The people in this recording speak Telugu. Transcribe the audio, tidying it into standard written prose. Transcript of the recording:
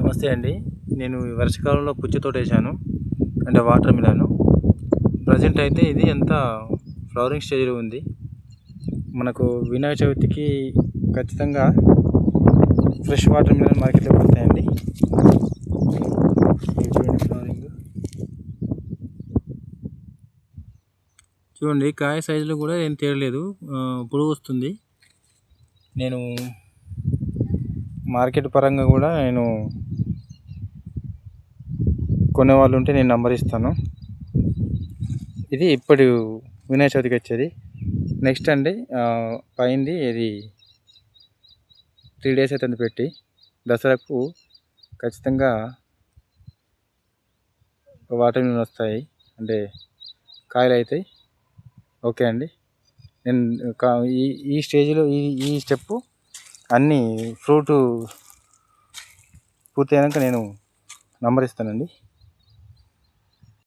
నమస్తే అండి. నేను ఈ వర్షాకాలంలో పుచ్చ తోట వేసాను, అంటే వాటర్ మిలన్. ప్రజెంట్ అయితే ఇది అంతా ఫ్లవరింగ్ స్టేజ్లో ఉంది. మనకు వినాయక చవితికి ఖచ్చితంగా ఫ్రెష్ వాటర్ మిలన్ మార్కెట్లో పడతాయండి. చూడండి ఫ్లవరింగ్, చూడండి కాయ సైజులో కూడా ఏం తేడలేదు, పురుగు వస్తుంది. నేను మార్కెట్ పరంగా కూడా కొనేవాళ్ళు ఉంటే నేను నంబర్ ఇస్తాను. ఇది ఇప్పుడు వినాయక చవితికి వచ్చేది. నెక్స్ట్ అండి పైంది ఇది 3 days అవుతుంది పెట్టి. దసరాకు ఖచ్చితంగా వాటర్ మిలన్ వస్తాయి, అంటే కాయలు అవుతాయి. ఓకే అండి, నేను ఈ స్టేజ్లో ఈ స్టెప్ అన్నీ ఫ్రూట్ పూర్తి అయినాక నేను నంబర్ ఇస్తానండి.